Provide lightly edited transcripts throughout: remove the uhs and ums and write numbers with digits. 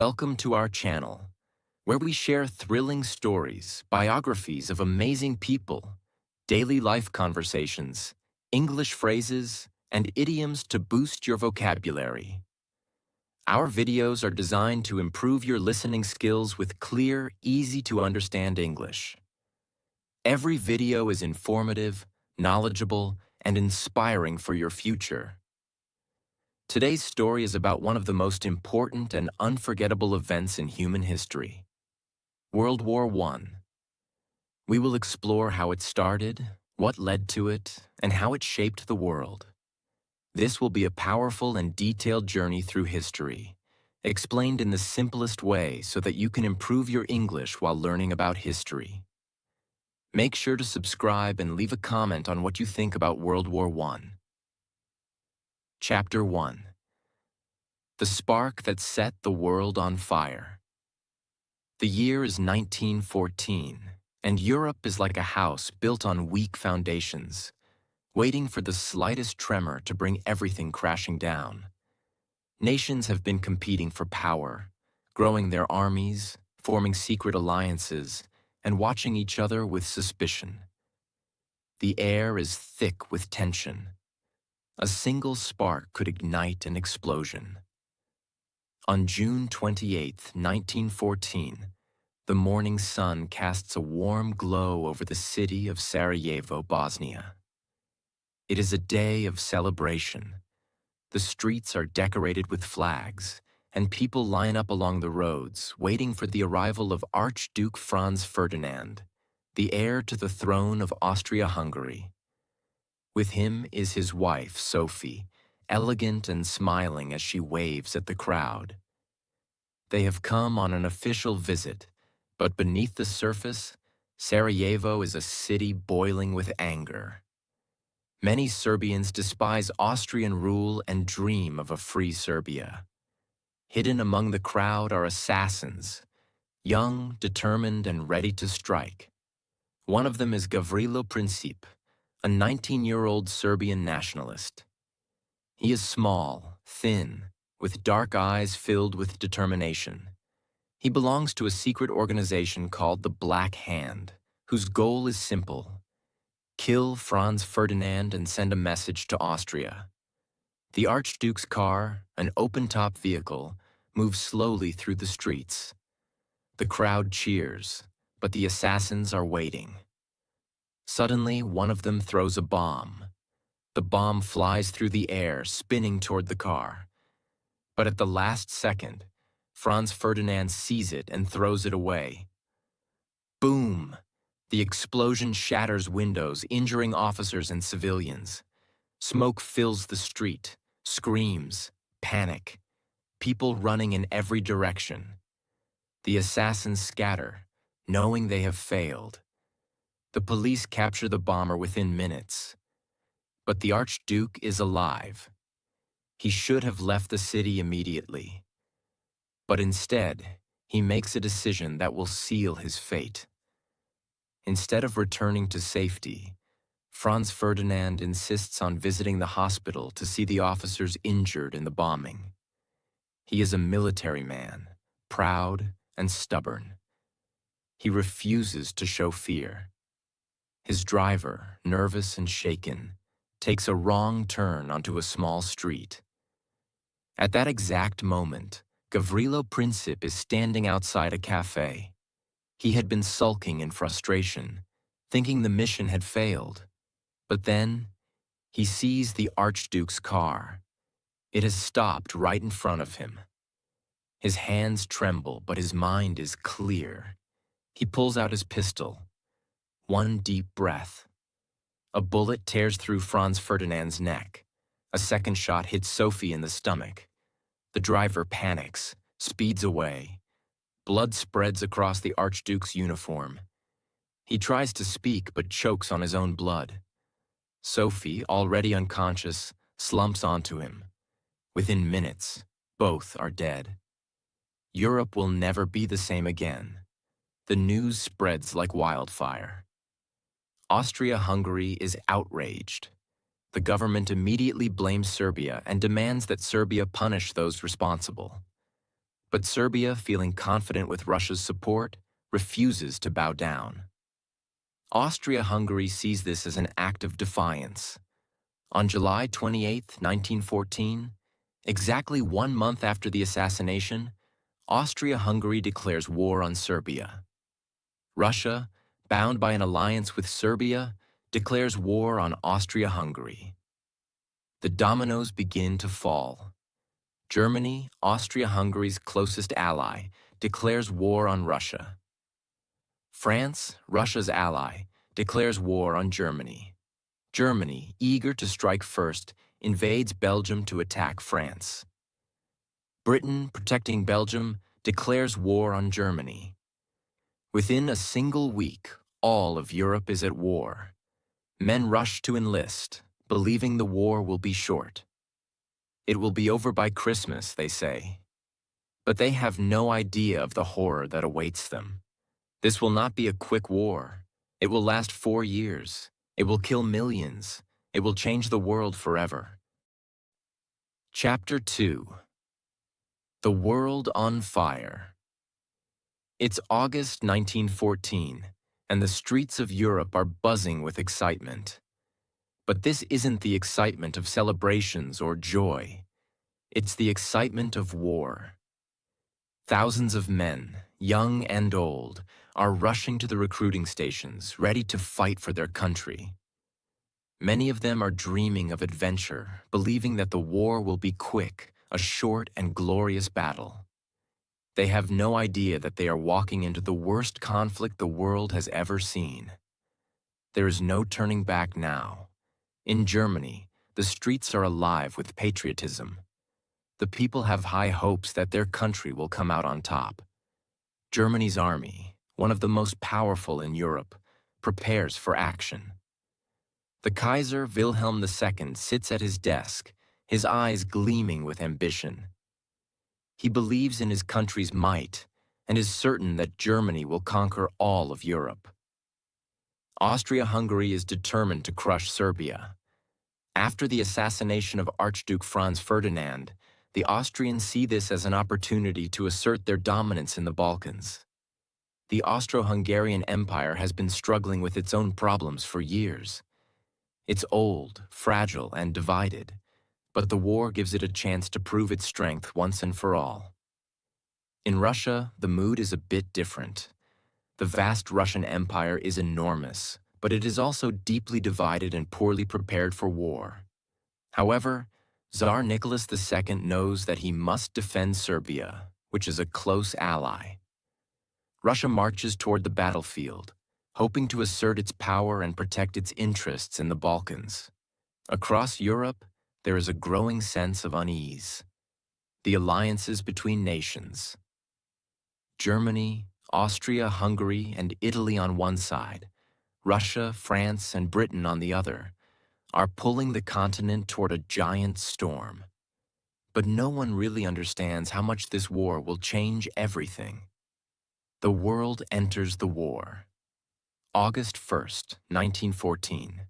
Welcome to our channel, where we share thrilling stories, biographies of amazing people, daily life conversations, English phrases, and idioms to boost your vocabulary. Our videos are designed to improve your listening skills with clear, easy-to-understand English. Every video is informative, knowledgeable, and inspiring for your future. Today's story is about one of the most important and unforgettable events in human history, World War I. We will explore how it started, what led to it, and how it shaped the world. This will be a powerful and detailed journey through history, explained in the simplest way so that you can improve your English while learning about history. Make sure to subscribe and leave a comment on what you think about World War I. Chapter 1. The Spark That Set the World on Fire. The year is 1914, and Europe is like a house built on weak foundations, waiting for the slightest tremor to bring everything crashing down. Nations have been competing for power, growing their armies, forming secret alliances, and watching each other with suspicion. The air is thick with tension. A single spark could ignite an explosion. On June 28, 1914, the morning sun casts a warm glow over the city of Sarajevo, Bosnia. It is a day of celebration. The streets are decorated with flags, and people line up along the roads, waiting for the arrival of Archduke Franz Ferdinand, the heir to the throne of Austria-Hungary. With him is his wife, Sophie, elegant and smiling as she waves at the crowd. They have come on an official visit, but beneath the surface, Sarajevo is a city boiling with anger. Many Serbians despise Austrian rule and dream of a free Serbia. Hidden among the crowd are assassins, young, determined, and ready to strike. One of them is Gavrilo Princip, a 19-year-old Serbian nationalist. He is small, thin, with dark eyes filled with determination. He belongs to a secret organization called the Black Hand, whose goal is simple: kill Franz Ferdinand and send a message to Austria. The Archduke's car, an open-top vehicle, moves slowly through the streets. The crowd cheers, but the assassins are waiting. Suddenly, one of them throws a bomb. The bomb flies through the air, spinning toward the car. But at the last second, Franz Ferdinand sees it and throws it away. Boom! The explosion shatters windows, injuring officers and civilians. Smoke fills the street, screams, panic, people running in every direction. The assassins scatter, knowing they have failed. The police capture the bomber within minutes. But the Archduke is alive. He should have left the city immediately. But instead, he makes a decision that will seal his fate. Instead of returning to safety, Franz Ferdinand insists on visiting the hospital to see the officers injured in the bombing. He is a military man, proud and stubborn. He refuses to show fear. His driver, nervous and shaken, takes a wrong turn onto a small street. At that exact moment, Gavrilo Princip is standing outside a cafe. He had been sulking in frustration, thinking the mission had failed. But then, he sees the Archduke's car. It has stopped right in front of him. His hands tremble, but his mind is clear. He pulls out his pistol. One deep breath. A bullet tears through Franz Ferdinand's neck. A second shot hits Sophie in the stomach. The driver panics, speeds away. Blood spreads across the Archduke's uniform. He tries to speak but chokes on his own blood. Sophie, already unconscious, slumps onto him. Within minutes, both are dead. Europe will never be the same again. The news spreads like wildfire. Austria-Hungary is outraged. The government immediately blames Serbia and demands that Serbia punish those responsible. But Serbia, feeling confident with Russia's support, refuses to bow down. Austria-Hungary sees this as an act of defiance. On July 28, 1914, exactly 1 month after the assassination, Austria-Hungary declares war on Serbia. Russia, bound by an alliance with Serbia, declares war on Austria-Hungary. The dominoes begin to fall. Germany, Austria-Hungary's closest ally, declares war on Russia. France, Russia's ally, declares war on Germany. Germany, eager to strike first, invades Belgium to attack France. Britain, protecting Belgium, declares war on Germany. Within a single week, all of Europe is at war. Men rush to enlist, believing the war will be short. It will be over by Christmas, they say. But they have no idea of the horror that awaits them. This will not be a quick war. It will last 4 years. It will kill millions. It will change the world forever. Chapter 2. The World on Fire. It's August 1914, and the streets of Europe are buzzing with excitement. But this isn't the excitement of celebrations or joy. It's the excitement of war. Thousands of men, young and old, are rushing to the recruiting stations, ready to fight for their country. Many of them are dreaming of adventure, believing that the war will be quick, a short and glorious battle. They have no idea that they are walking into the worst conflict the world has ever seen. There is no turning back now. In Germany, the streets are alive with patriotism. The people have high hopes that their country will come out on top. Germany's army, one of the most powerful in Europe, prepares for action. The Kaiser Wilhelm II sits at his desk, his eyes gleaming with ambition. He believes in his country's might and is certain that Germany will conquer all of Europe. Austria-Hungary is determined to crush Serbia. After the assassination of Archduke Franz Ferdinand, the Austrians see this as an opportunity to assert their dominance in the Balkans. The Austro-Hungarian Empire has been struggling with its own problems for years. It's old, fragile, and divided, but the war gives it a chance to prove its strength once and for all. In Russia, the mood is a bit different. The vast Russian Empire is enormous, but it is also deeply divided and poorly prepared for war. However, Tsar Nicholas II knows that he must defend Serbia, which is a close ally. Russia marches toward the battlefield, hoping to assert its power and protect its interests in the Balkans. Across Europe, there is a growing sense of unease. The alliances between nations. Germany, Austria, Hungary, and Italy on one side, Russia, France, and Britain on the other, are pulling the continent toward a giant storm. But no one really understands how much this war will change everything. The world enters the war. August 1st, 1914.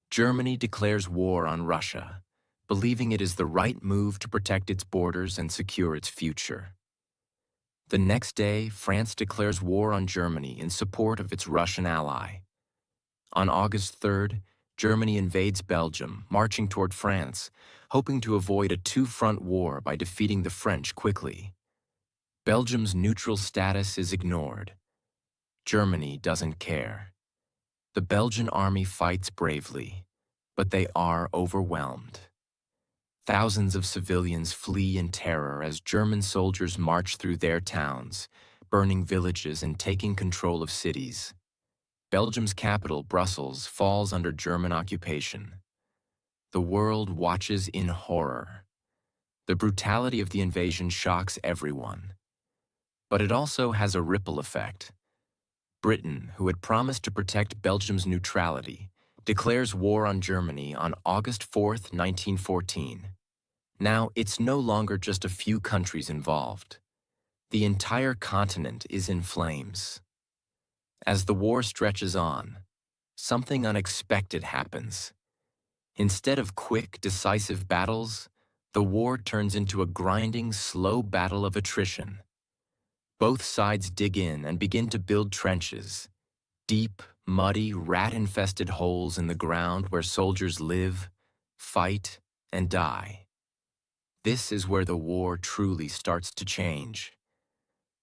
Germany declares war on Russia, believing it is the right move to protect its borders and secure its future. The next day, France declares war on Germany in support of its Russian ally. On August 3rd, Germany invades Belgium, marching toward France, hoping to avoid a two-front war by defeating the French quickly. Belgium's neutral status is ignored. Germany doesn't care. The Belgian army fights bravely, but they are overwhelmed. Thousands of civilians flee in terror as German soldiers march through their towns, burning villages and taking control of cities. Belgium's capital, Brussels, falls under German occupation. The world watches in horror. The brutality of the invasion shocks everyone. But it also has a ripple effect. Britain, who had promised to protect Belgium's neutrality, declares war on Germany on August 4th, 1914. Now, it's no longer just a few countries involved. The entire continent is in flames. As the war stretches on, something unexpected happens. Instead of quick, decisive battles, the war turns into a grinding, slow battle of attrition. Both sides dig in and begin to build trenches, deep, muddy, rat-infested holes in the ground where soldiers live, fight, and die. This is where the war truly starts to change.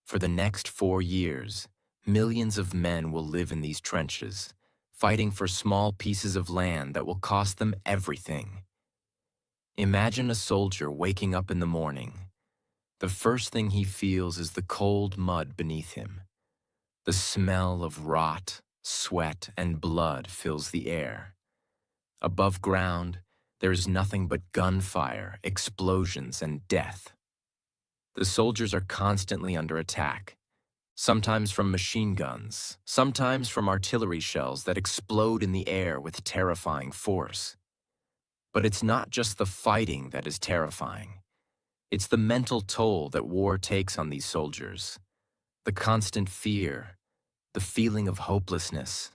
For the next 4 years, millions of men will live in these trenches, fighting for small pieces of land that will cost them everything. Imagine a soldier waking up in the morning. The first thing he feels is the cold mud beneath him. The smell of rot, sweat, and blood fills the air. Above ground, there is nothing but gunfire, explosions, and death. The soldiers are constantly under attack, sometimes from machine guns, sometimes from artillery shells that explode in the air with terrifying force. But it's not just the fighting that is terrifying. It's the mental toll that war takes on these soldiers. The constant fear, the feeling of hopelessness.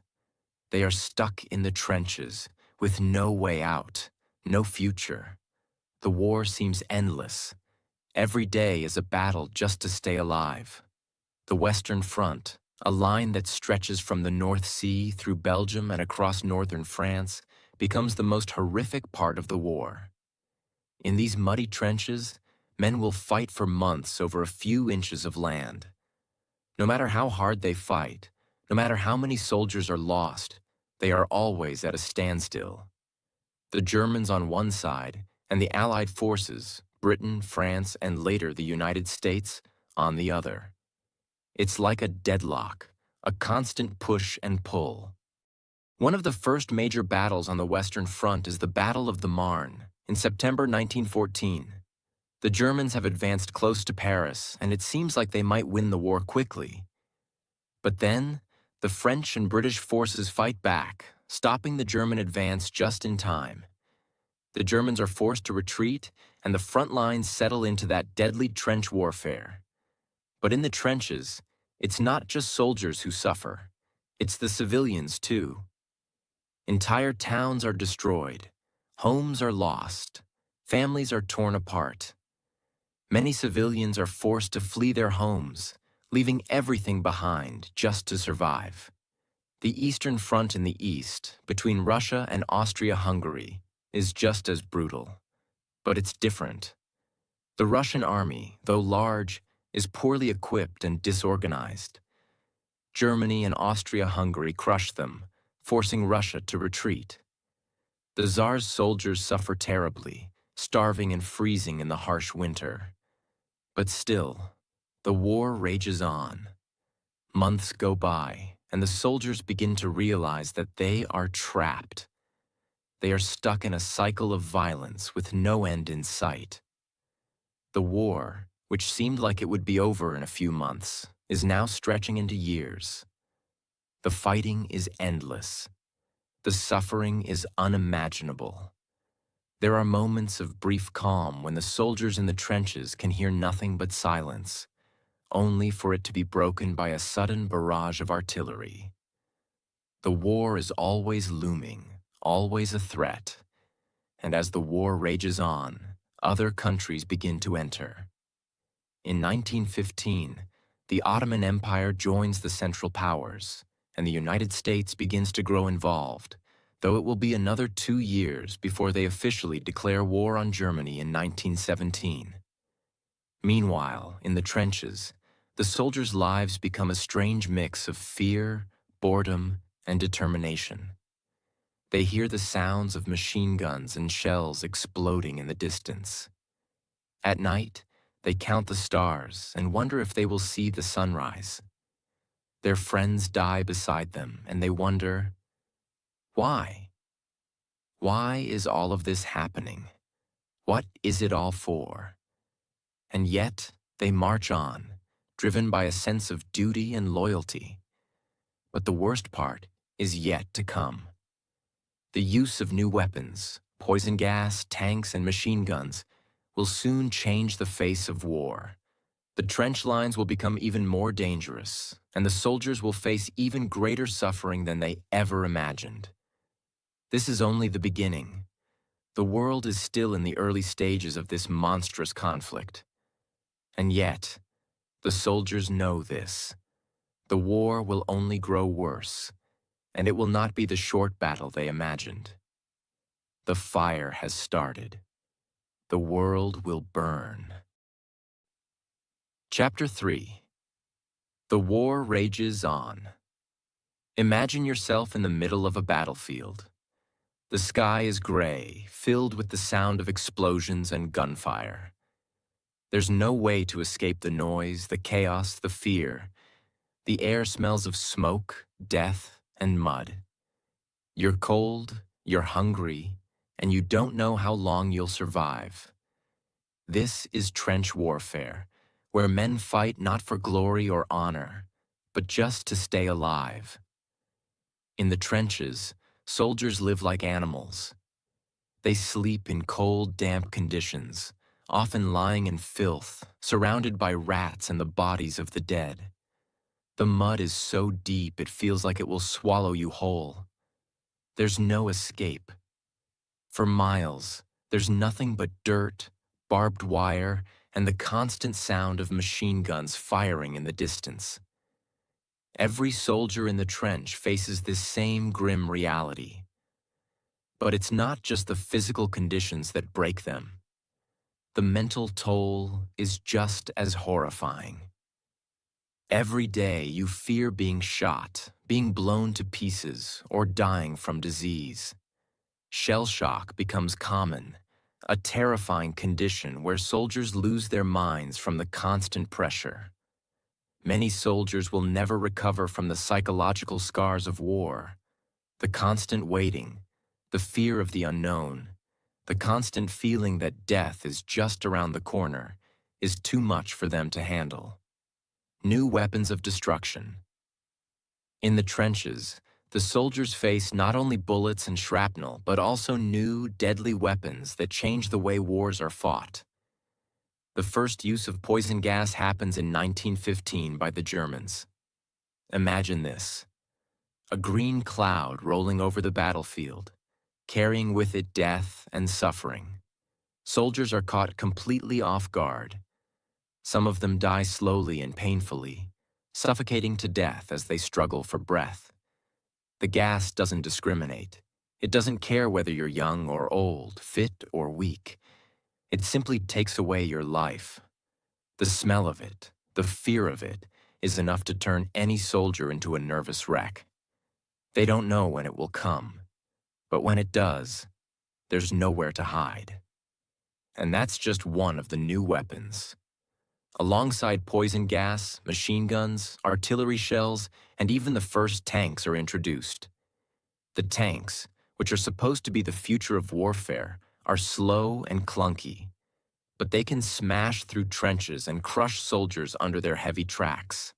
They are stuck in the trenches with no way out, no future. The war seems endless. Every day is a battle just to stay alive. The Western Front, a line that stretches from the North Sea through Belgium and across northern France, becomes the most horrific part of the war. In these muddy trenches, men will fight for months over a few inches of land. No matter how hard they fight, no matter how many soldiers are lost, they are always at a standstill. The Germans on one side and the Allied forces, Britain, France, and later the United States, on the other. It's like a deadlock, a constant push and pull. One of the first major battles on the Western Front is the Battle of the Marne in September 1914. The Germans have advanced close to Paris, and it seems like they might win the war quickly. But then, the French and British forces fight back, stopping the German advance just in time. The Germans are forced to retreat, and the front lines settle into that deadly trench warfare. But in the trenches, it's not just soldiers who suffer. It's the civilians, too. Entire towns are destroyed. Homes are lost. Families are torn apart. Many civilians are forced to flee their homes, leaving everything behind just to survive. The Eastern Front in the east, between Russia and Austria-Hungary, is just as brutal. But it's different. The Russian army, though large, is poorly equipped and disorganized. Germany and Austria-Hungary crush them, forcing Russia to retreat. The Tsar's soldiers suffer terribly, starving and freezing in the harsh winter. But still, the war rages on. Months go by, and the soldiers begin to realize that they are trapped. They are stuck in a cycle of violence with no end in sight. The war, which seemed like it would be over in a few months, is now stretching into years. The fighting is endless. The suffering is unimaginable. There are moments of brief calm when the soldiers in the trenches can hear nothing but silence, only for it to be broken by a sudden barrage of artillery. The war is always looming, always a threat, and as the war rages on, other countries begin to enter. In 1915, the Ottoman Empire joins the Central Powers, and the United States begins to grow involved, though it will be another 2 years before they officially declare war on Germany in 1917. Meanwhile, in the trenches, the soldiers' lives become a strange mix of fear, boredom, and determination. They hear the sounds of machine guns and shells exploding in the distance. At night, they count the stars and wonder if they will see the sunrise. Their friends die beside them, and they wonder, why? Why is all of this happening? What is it all for? And yet, they march on, driven by a sense of duty and loyalty. But the worst part is yet to come. The use of new weapons, poison gas, tanks, and machine guns, will soon change the face of war. The trench lines will become even more dangerous, and the soldiers will face even greater suffering than they ever imagined. This is only the beginning. The world is still in the early stages of this monstrous conflict. And yet, the soldiers know this. The war will only grow worse, and it will not be the short battle they imagined. The fire has started. The world will burn. Chapter 3. The war rages on. Imagine yourself in the middle of a battlefield. The sky is gray, filled with the sound of explosions and gunfire. There's no way to escape the noise, the chaos, the fear. The air smells of smoke, death, and mud. You're cold, you're hungry, and you don't know how long you'll survive. This is trench warfare, where men fight not for glory or honor, but just to stay alive. In the trenches, soldiers live like animals. They sleep in cold, damp conditions, often lying in filth, surrounded by rats and the bodies of the dead. The mud is so deep it feels like it will swallow you whole. There's no escape. For miles, there's nothing but dirt, barbed wire, and the constant sound of machine guns firing in the distance. Every soldier in the trench faces this same grim reality. But it's not just the physical conditions that break them. The mental toll is just as horrifying. Every day you fear being shot, being blown to pieces, or dying from disease. Shell shock becomes common, a terrifying condition where soldiers lose their minds from the constant pressure. Many soldiers will never recover from the psychological scars of war. The constant waiting, the fear of the unknown, the constant feeling that death is just around the corner is too much for them to handle. New weapons of destruction. In the trenches, the soldiers face not only bullets and shrapnel, but also new, deadly weapons that change the way wars are fought. The first use of poison gas happens in 1915 by the Germans. Imagine this: a green cloud rolling over the battlefield, carrying with it death and suffering. Soldiers are caught completely off guard. Some of them die slowly and painfully, suffocating to death as they struggle for breath. The gas doesn't discriminate. It doesn't care whether you're young or old, fit or weak. It simply takes away your life. The smell of it, the fear of it, is enough to turn any soldier into a nervous wreck. They don't know when it will come, but when it does, there's nowhere to hide. And that's just one of the new weapons. Alongside poison gas, machine guns, artillery shells, and even the first tanks are introduced. The tanks, which are supposed to be the future of warfare, are slow and clunky, but they can smash through trenches and crush soldiers under their heavy tracks.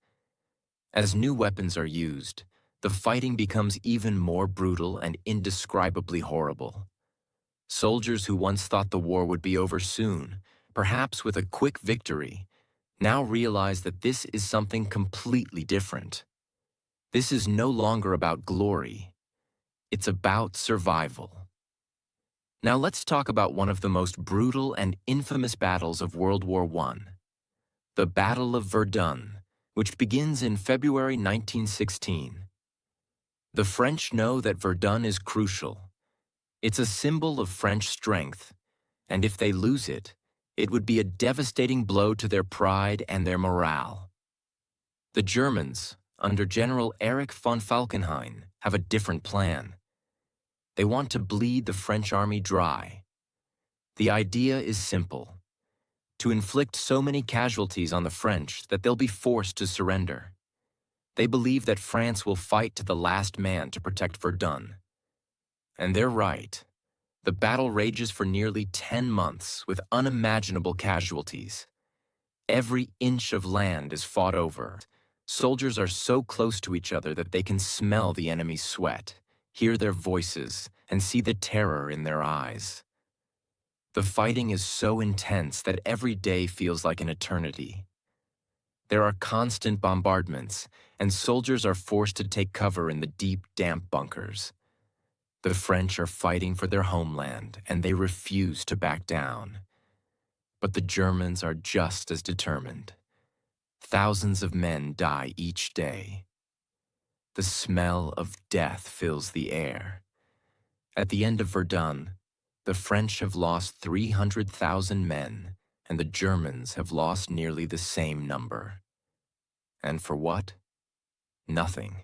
As new weapons are used, the fighting becomes even more brutal and indescribably horrible. Soldiers who once thought the war would be over soon, perhaps with a quick victory, now realize that this is something completely different. This is no longer about glory. It's about survival. Now let's talk about one of the most brutal and infamous battles of World War I, the Battle of Verdun, which begins in February 1916. The French know that Verdun is crucial. It's a symbol of French strength, and if they lose it, it would be a devastating blow to their pride and their morale. The Germans, under General Erich von Falkenhayn, have a different plan. They want to bleed the French army dry. The idea is simple: to inflict so many casualties on the French that they'll be forced to surrender. They believe that France will fight to the last man to protect Verdun. And they're right. The battle rages for nearly 10 months with unimaginable casualties. Every inch of land is fought over. Soldiers are so close to each other that they can smell the enemy's sweat, hear their voices, and see the terror in their eyes. The fighting is so intense that every day feels like an eternity. There are constant bombardments, and soldiers are forced to take cover in the deep, damp bunkers. The French are fighting for their homeland, and they refuse to back down. But the Germans are just as determined. Thousands of men die each day. The smell of death fills the air. At the end of Verdun, the French have lost 300,000 men, and the Germans have lost nearly the same number. And for what? Nothing.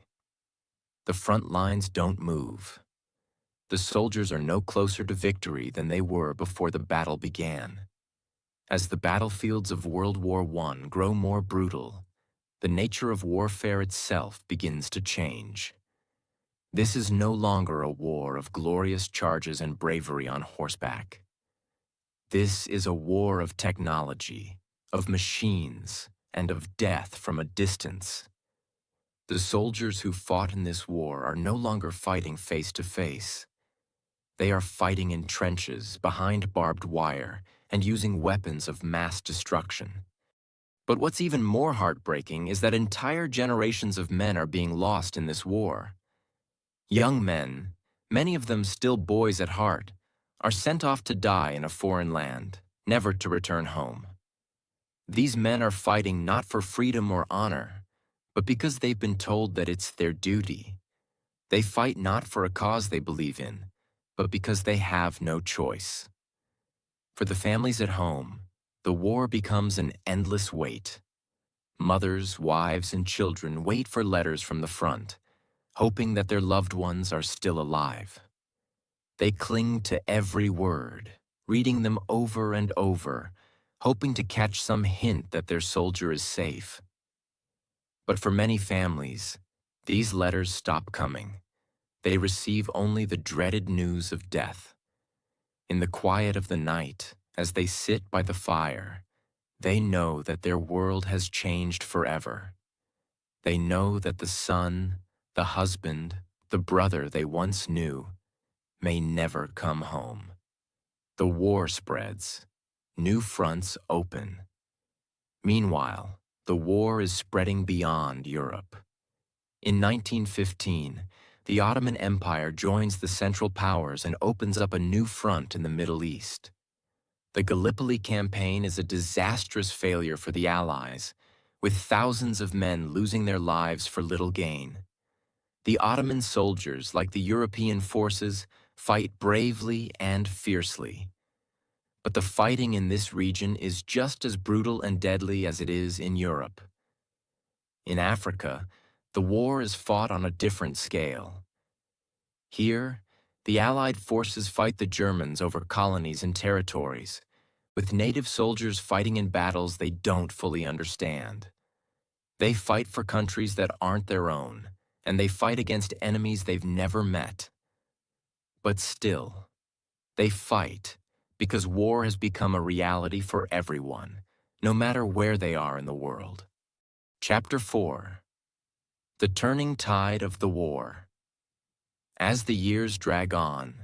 The front lines don't move. The soldiers are no closer to victory than they were before the battle began. As the battlefields of World War I grow more brutal, the nature of warfare itself begins to change. This is no longer a war of glorious charges and bravery on horseback. This is a war of technology, of machines, and of death from a distance. The soldiers who fought in this war are no longer fighting face to face. They are fighting in trenches, behind barbed wire, and using weapons of mass destruction. But what's even more heartbreaking is that entire generations of men are being lost in this war. Young men, many of them still boys at heart, are sent off to die in a foreign land, never to return home. These men are fighting not for freedom or honor, but because they've been told that it's their duty. They fight not for a cause they believe in, but because they have no choice. For the families at home, the war becomes an endless wait. Mothers, wives, and children wait for letters from the front, hoping that their loved ones are still alive. They cling to every word, reading them over and over, hoping to catch some hint that their soldier is safe. But for many families, these letters stop coming. They receive only the dreaded news of death. In the quiet of the night, as they sit by the fire, they know that their world has changed forever. They know that the son, the husband, the brother they once knew, may never come home. The war spreads. New fronts open. Meanwhile, the war is spreading beyond Europe. In 1915, the Ottoman Empire joins the Central Powers and opens up a new front in the Middle East. The Gallipoli campaign is a disastrous failure for the Allies, with thousands of men losing their lives for little gain. The Ottoman soldiers, like the European forces, fight bravely and fiercely. But the fighting in this region is just as brutal and deadly as it is in Europe. In Africa, the war is fought on a different scale. Here, the Allied forces fight the Germans over colonies and territories, with native soldiers fighting in battles they don't fully understand. They fight for countries that aren't their own, and they fight against enemies they've never met. But still, they fight because war has become a reality for everyone, no matter where they are in the world. Chapter 4. The Turning Tide of the War. As the years drag on,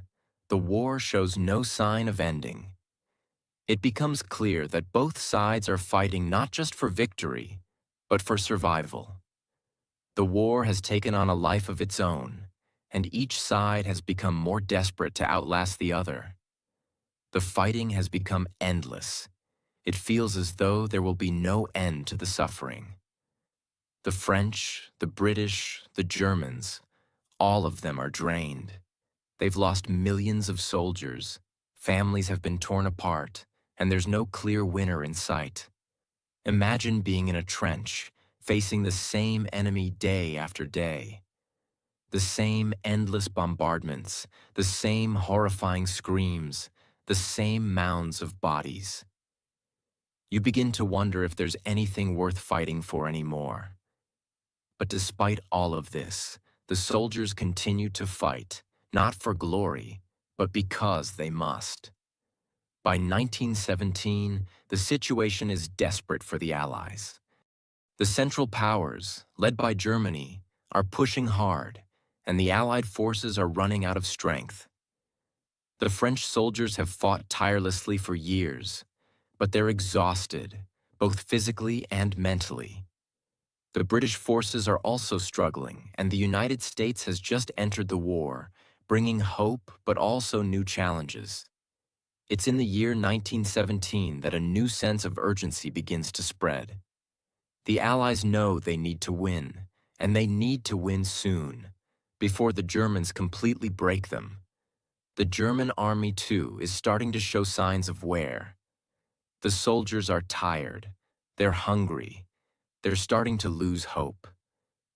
the war shows no sign of ending. It becomes clear that both sides are fighting not just for victory, but for survival. The war has taken on a life of its own, and each side has become more desperate to outlast the other. The fighting has become endless. It feels as though there will be no end to the suffering. The French, the British, the Germans, all of them are drained. They've lost millions of soldiers, families have been torn apart, and there's no clear winner in sight. Imagine being in a trench, facing the same enemy day after day. The same endless bombardments, the same horrifying screams, the same mounds of bodies. You begin to wonder if there's anything worth fighting for anymore. But despite all of this, the soldiers continue to fight, not for glory, but because they must. By 1917, the situation is desperate for the Allies. The Central Powers, led by Germany, are pushing hard, and the Allied forces are running out of strength. The French soldiers have fought tirelessly for years, but they're exhausted, both physically and mentally. The British forces are also struggling, and the United States has just entered the war, bringing hope but also new challenges. It's in the year 1917 that a new sense of urgency begins to spread. The Allies know they need to win, and they need to win soon, before the Germans completely break them. The German army, too, is starting to show signs of wear. The soldiers are tired, they're hungry, they're starting to lose hope.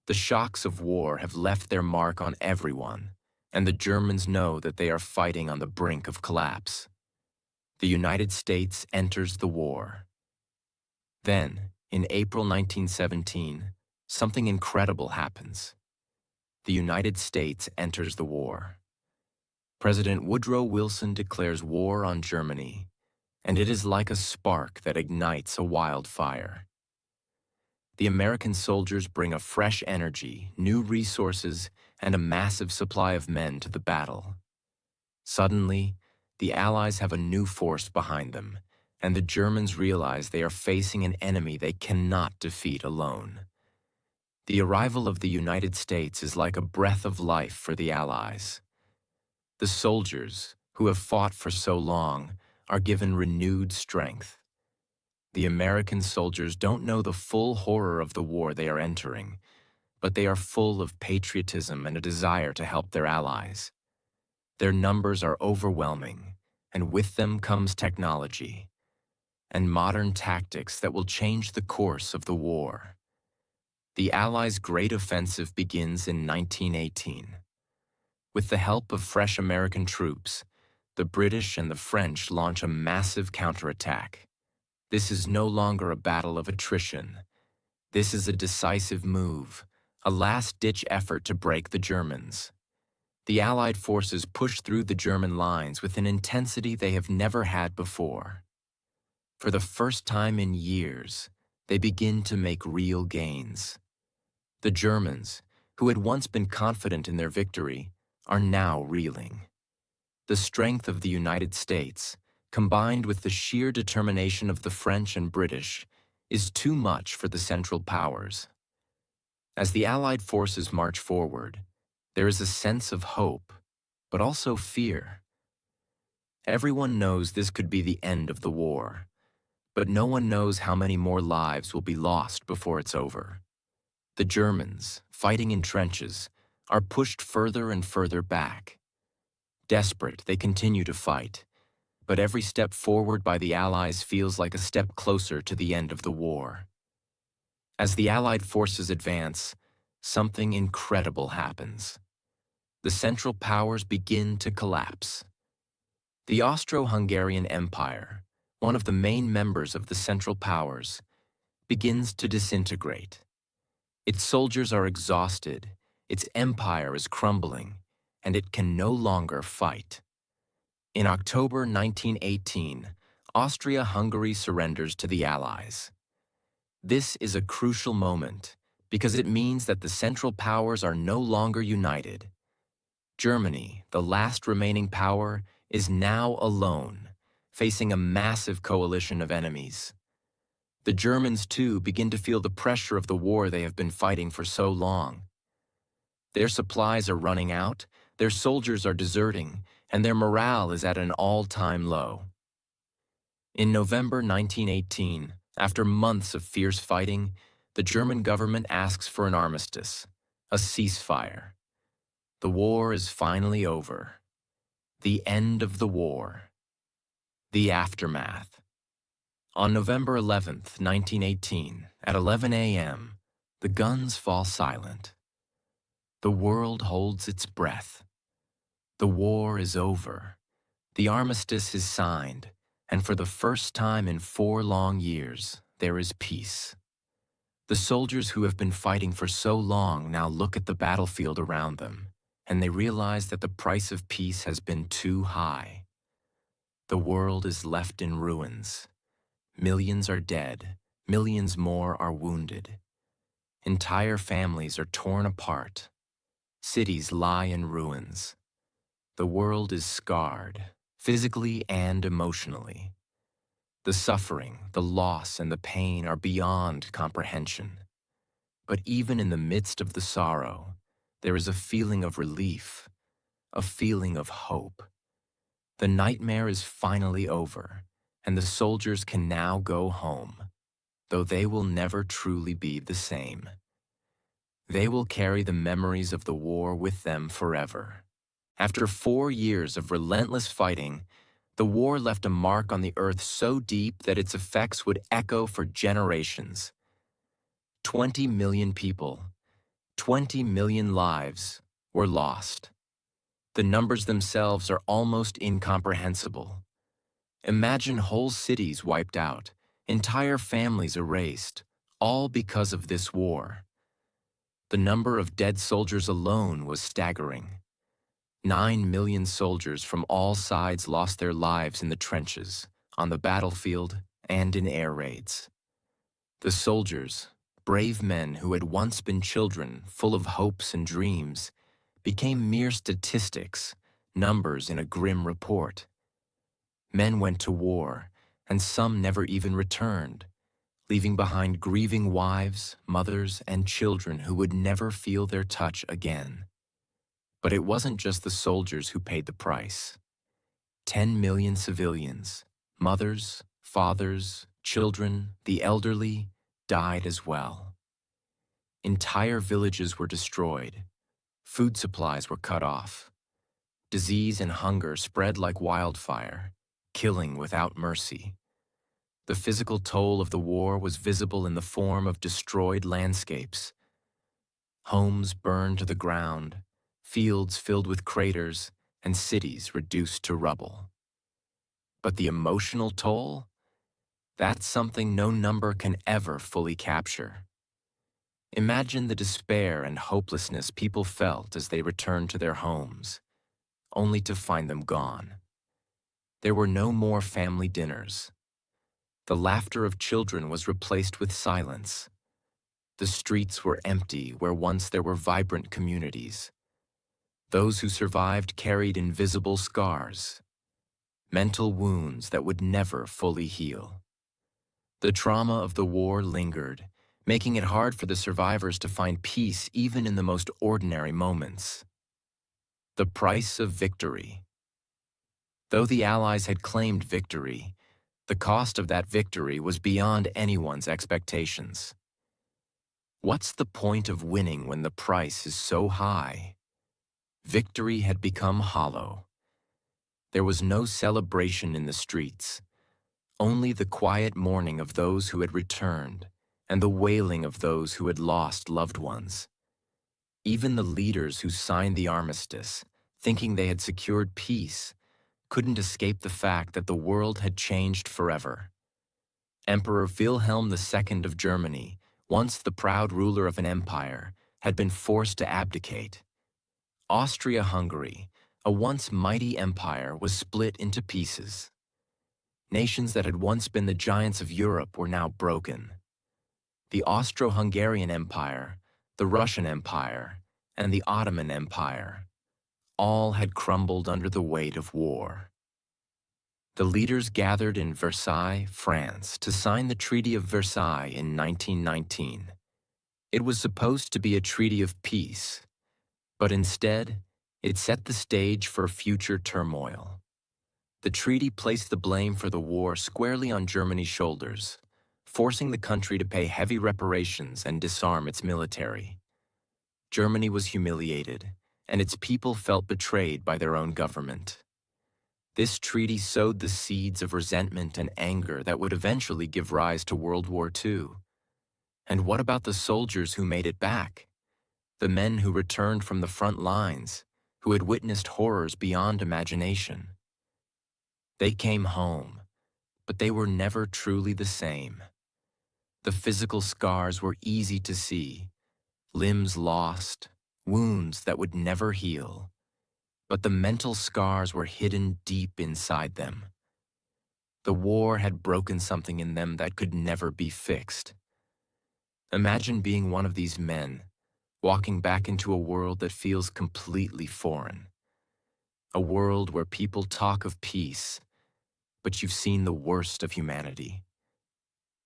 The shocks of war have left their mark on everyone, and the Germans know that they are fighting on the brink of collapse. The United States enters the war. Then, in April 1917, something incredible happens. The United States enters the war. President Woodrow Wilson declares war on Germany, and it is like a spark that ignites a wildfire. The American soldiers bring a fresh energy, new resources, and a massive supply of men to the battle. Suddenly, the Allies have a new force behind them, and the Germans realize they are facing an enemy they cannot defeat alone. The arrival of the United States is like a breath of life for the Allies. The soldiers, who have fought for so long, are given renewed strength. The American soldiers don't know the full horror of the war they are entering, but they are full of patriotism and a desire to help their allies. Their numbers are overwhelming, and with them comes technology and modern tactics that will change the course of the war. The Allies' great offensive begins in 1918. With the help of fresh American troops, the British and the French launch a massive counterattack. This is no longer a battle of attrition. This is a decisive move, a last-ditch effort to break the Germans. The Allied forces push through the German lines with an intensity they have never had before. For the first time in years, they begin to make real gains. The Germans, who had once been confident in their victory, are now reeling. The strength of the United States, combined with the sheer determination of the French and British, is too much for the Central Powers. As the Allied forces march forward, there is a sense of hope, but also fear. Everyone knows this could be the end of the war, but no one knows how many more lives will be lost before it's over. The Germans, fighting in trenches, are pushed further and further back. Desperate, they continue to fight, but every step forward by the Allies feels like a step closer to the end of the war. As the Allied forces advance, something incredible happens. The Central Powers begin to collapse. The Austro-Hungarian Empire, one of the main members of the Central Powers, begins to disintegrate. Its soldiers are exhausted, its empire is crumbling, and it can no longer fight. In October 1918, Austria-Hungary surrenders to the Allies. This is a crucial moment because it means that the Central Powers are no longer united. Germany, the last remaining power, is now alone, facing a massive coalition of enemies. The Germans, too, begin to feel the pressure of the war they have been fighting for so long. Their supplies are running out, their soldiers are deserting, and their morale is at an all-time low. In November 1918, after months of fierce fighting, the German government asks for an armistice, a ceasefire. The war is finally over. The end of the war. The aftermath. On November 11th, 1918, at 11 a.m., the guns fall silent. The world holds its breath. The war is over. The armistice is signed, and for the first time in 4 long years, there is peace. The soldiers who have been fighting for so long now look at the battlefield around them, and they realize that the price of peace has been too high. The world is left in ruins. Millions are dead, millions more are wounded. Entire families are torn apart. Cities lie in ruins. The world is scarred, physically and emotionally. The suffering, the loss, and the pain are beyond comprehension. But even in the midst of the sorrow, there is a feeling of relief, a feeling of hope. The nightmare is finally over, and the soldiers can now go home, though they will never truly be the same. They will carry the memories of the war with them forever. After 4 years of relentless fighting, the war left a mark on the earth so deep that its effects would echo for generations. 20 million people, 20 million lives were lost. The numbers themselves are almost incomprehensible. Imagine whole cities wiped out, entire families erased, all because of this war. The number of dead soldiers alone was staggering. 9 million soldiers from all sides lost their lives in the trenches, on the battlefield, and in air raids. The soldiers, brave men who had once been children full of hopes and dreams, became mere statistics, numbers in a grim report. Men went to war, and some never even returned, leaving behind grieving wives, mothers, and children who would never feel their touch again. But it wasn't just the soldiers who paid the price. 10 million civilians, mothers, fathers, children, the elderly, died as well. Entire villages were destroyed. Food supplies were cut off. Disease and hunger spread like wildfire, killing without mercy. The physical toll of the war was visible in the form of destroyed landscapes. Homes burned to the ground, fields filled with craters, and cities reduced to rubble. But the emotional toll? That's something no number can ever fully capture. Imagine the despair and hopelessness people felt as they returned to their homes, only to find them gone. There were no more family dinners. The laughter of children was replaced with silence. The streets were empty where once there were vibrant communities. Those who survived carried invisible scars, mental wounds that would never fully heal. The trauma of the war lingered, making it hard for the survivors to find peace even in the most ordinary moments. The price of victory. Though the Allies had claimed victory, the cost of that victory was beyond anyone's expectations. What's the point of winning when the price is so high? Victory had become hollow. There was no celebration in the streets, only the quiet mourning of those who had returned and the wailing of those who had lost loved ones. Even the leaders who signed the armistice, thinking they had secured peace, couldn't escape the fact that the world had changed forever. Emperor Wilhelm II of Germany, once the proud ruler of an empire, had been forced to abdicate. Austria-Hungary, a once mighty empire, was split into pieces. Nations that had once been the giants of Europe were now broken. The Austro-Hungarian Empire, the Russian Empire, and the Ottoman Empire, all had crumbled under the weight of war. The leaders gathered in Versailles, France, to sign the Treaty of Versailles in 1919. It was supposed to be a treaty of peace, but instead, it set the stage for future turmoil. The treaty placed the blame for the war squarely on Germany's shoulders, forcing the country to pay heavy reparations and disarm its military. Germany was humiliated, and its people felt betrayed by their own government. This treaty sowed the seeds of resentment and anger that would eventually give rise to World War II. And what about the soldiers who made it back? The men who returned from the front lines, who had witnessed horrors beyond imagination. They came home, but they were never truly the same. The physical scars were easy to see, limbs lost, wounds that would never heal. But the mental scars were hidden deep inside them. The war had broken something in them that could never be fixed. Imagine being one of these men, walking back into a world that feels completely foreign. A world where people talk of peace, but you've seen the worst of humanity.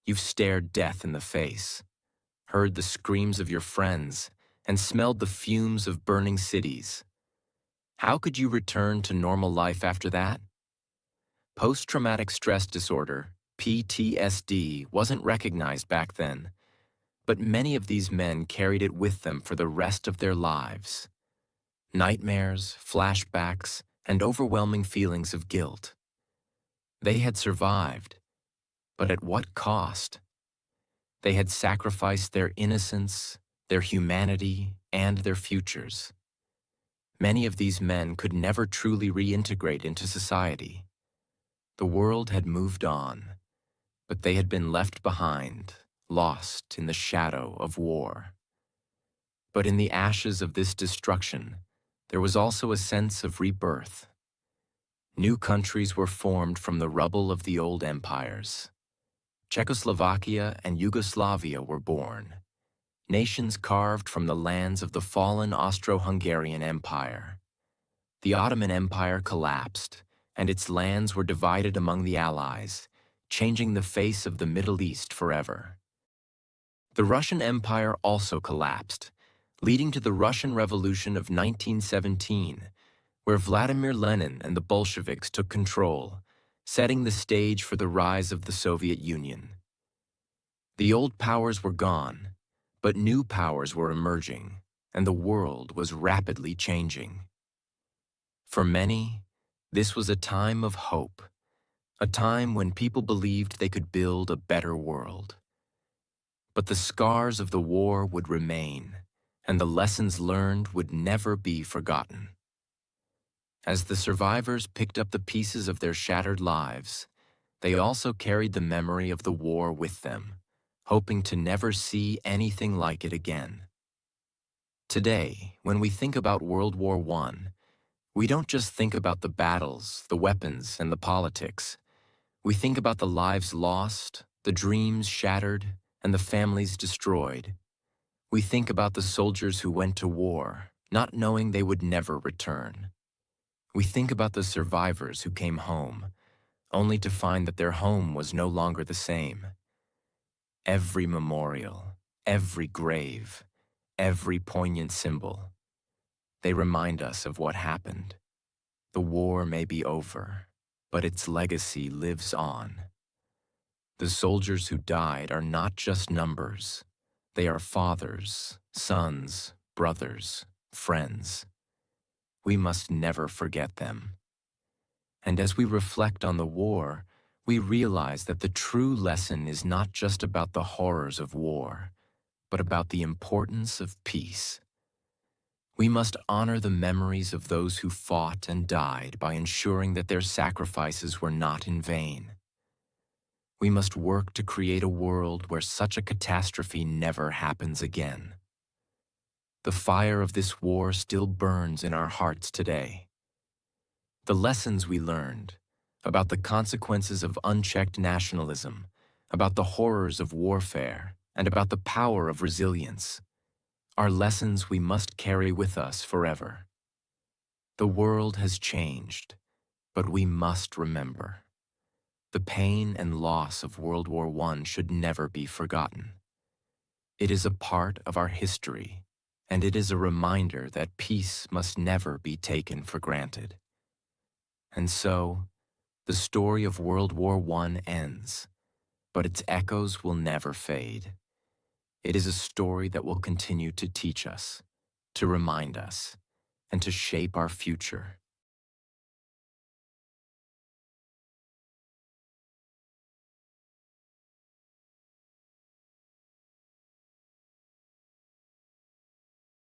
You've stared death in the face, heard the screams of your friends, and smelled the fumes of burning cities. How could you return to normal life after that? Post-traumatic stress disorder, PTSD, wasn't recognized back then, but many of these men carried it with them for the rest of their lives. Nightmares, flashbacks, and overwhelming feelings of guilt. They had survived, but at what cost? They had sacrificed their innocence, their humanity, and their futures. Many of these men could never truly reintegrate into society. The world had moved on, but they had been left behind, lost in the shadow of war. But in the ashes of this destruction, there was also a sense of rebirth. New countries were formed from the rubble of the old empires. Czechoslovakia and Yugoslavia were born, nations carved from the lands of the fallen Austro-Hungarian Empire. The Ottoman Empire collapsed, and its lands were divided among the Allies, changing the face of the Middle East forever. The Russian Empire also collapsed, leading to the Russian Revolution of 1917, where Vladimir Lenin and the Bolsheviks took control, setting the stage for the rise of the Soviet Union. The old powers were gone, but new powers were emerging, and the world was rapidly changing. For many, this was a time of hope, a time when people believed they could build a better world. But the scars of the war would remain, and the lessons learned would never be forgotten. As the survivors picked up the pieces of their shattered lives, they also carried the memory of the war with them, hoping to never see anything like it again. Today, when we think about World War I, we don't just think about the battles, the weapons, and the politics. We think about the lives lost, the dreams shattered, and the families destroyed. We think about the soldiers who went to war, not knowing they would never return. We think about the survivors who came home, only to find that their home was no longer the same. Every memorial, every grave, every poignant symbol, they remind us of what happened. The war may be over, but its legacy lives on. The soldiers who died are not just numbers. They are fathers, sons, brothers, friends. We must never forget them. And as we reflect on the war, we realize that the true lesson is not just about the horrors of war, but about the importance of peace. We must honor the memories of those who fought and died by ensuring that their sacrifices were not in vain. We must work to create a world where such a catastrophe never happens again. The fire of this war still burns in our hearts today. The lessons we learned about the consequences of unchecked nationalism, about the horrors of warfare, and about the power of resilience are lessons we must carry with us forever. The world has changed, but we must remember. The pain and loss of World War I should never be forgotten. It is a part of our history, and it is a reminder that peace must never be taken for granted. And so, the story of World War I ends, but its echoes will never fade. It is a story that will continue to teach us, to remind us, and to shape our future.